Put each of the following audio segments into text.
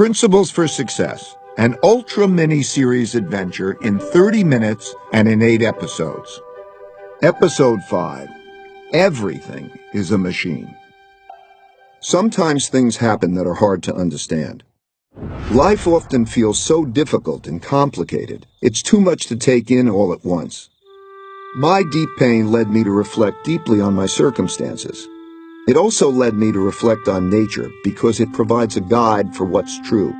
Principles for Success, an ultra mini-series adventure in 30 minutes and in 8 episodes. Episode 5, Everything is a Machine. Sometimes things happen that are hard to understand. Life often feels so difficult and complicated. It's too much to take in all at once. My deep pain led me to reflect deeply on my circumstances. It also led me to reflect on nature because it provides a guide for what's true.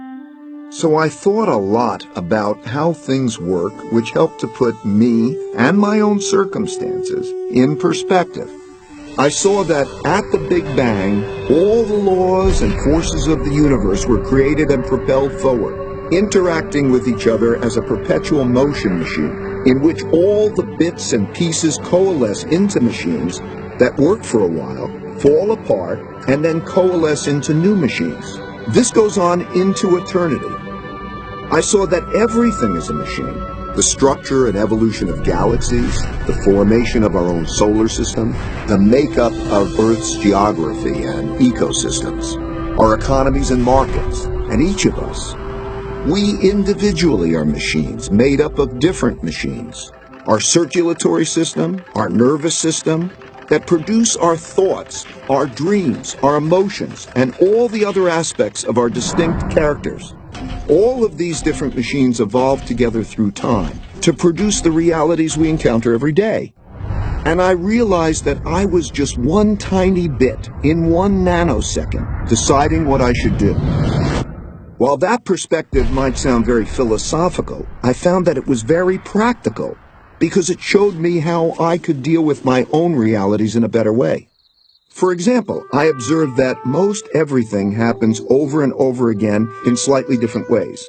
So I thought a lot about how things work, which helped to put me and my own circumstances in perspective. I saw that at the Big Bang, all the laws and forces of the universe were created and propelled forward, interacting with each other as a perpetual motion machine, in which all the bits and pieces coalesce into machines that work for a while, fall apart, and then coalesce into new machines. This goes on into eternity. I saw that everything is a machine. The structure and evolution of galaxies, the formation of our own solar system, the makeup of Earth's geography and ecosystems, our economies and markets, and each of us. We individually are machines made up of different machines. Our circulatory system, our nervous system, that produce our thoughts, our dreams, our emotions, and all the other aspects of our distinct characters. All of these different machines evolve together through time to produce the realities we encounter every day. And I realized that I was just one tiny bit in 1 nanosecond deciding what I should do. While that perspective might sound very philosophical, I found that it was very practical, because it showed me how I could deal with my own realities in a better way. For example, I observed that most everything happens over and over again in slightly different ways.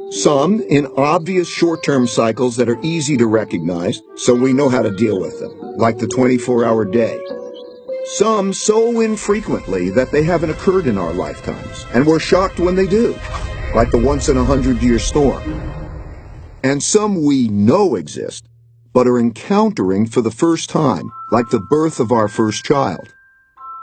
Some in obvious short-term cycles that are easy to recognize, so we know how to deal with them, like the 24-hour day. Some so infrequently that they haven't occurred in our lifetimes, and we're shocked when they do, like the once-in-a-100-year storm. And some we know exist, but are encountering for the first time, like the birth of our first child.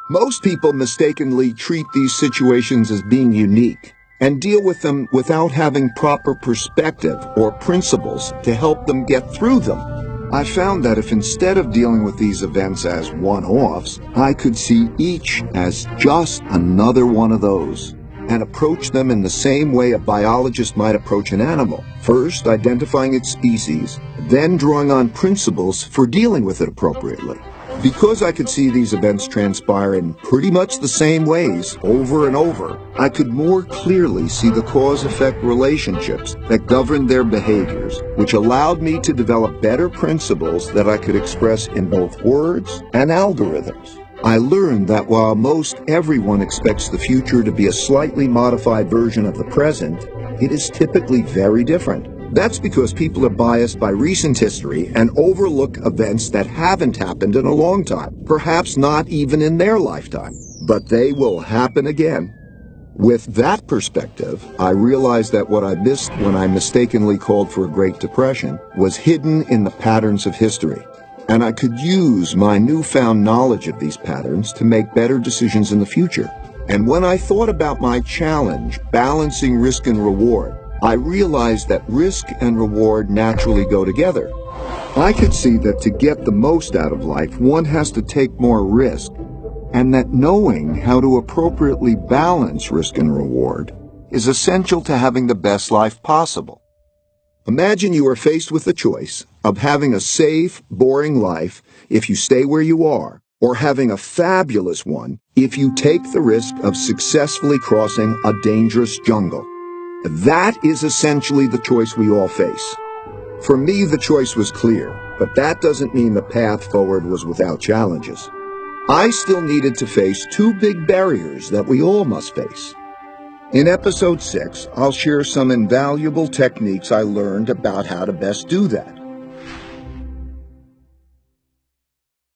Most people mistakenly treat these situations as being unique and deal with them without having proper perspective or principles to help them get through them. I found that if instead of dealing with these events as one-offs, I could see each as just another one of those, and approach them in the same way a biologist might approach an animal, first identifying its species, then drawing on principles for dealing with it appropriately. Because I could see these events transpire in pretty much the same ways over and over, I could more clearly see the cause-effect relationships that governed their behaviors, which allowed me to develop better principles that I could express in both words and algorithms. I learned that while most everyone expects the future to be a slightly modified version of the present, it is typically very different. That's because people are biased by recent history and overlook events that haven't happened in a long time, perhaps not even in their lifetime, but they will happen again. With that perspective, I realized that what I missed when I mistakenly called for a Great Depression was hidden in the patterns of history. And I could use my newfound knowledge of these patterns to make better decisions in the future. And when I thought about my challenge, balancing risk and reward, I realized that risk and reward naturally go together. I could see that to get the most out of life, one has to take more risk, and that knowing how to appropriately balance risk and reward is essential to having the best life possible. Imagine you are faced with the choice of having a safe, boring life if you stay where you are, or having a fabulous one if you take the risk of successfully crossing a dangerous jungle. That is essentially the choice we all face. For me, the choice was clear, but that doesn't mean the path forward was without challenges. I still needed to face 2 big barriers that we all must face. In episode 6, I'll share some invaluable techniques I learned about how to best do that.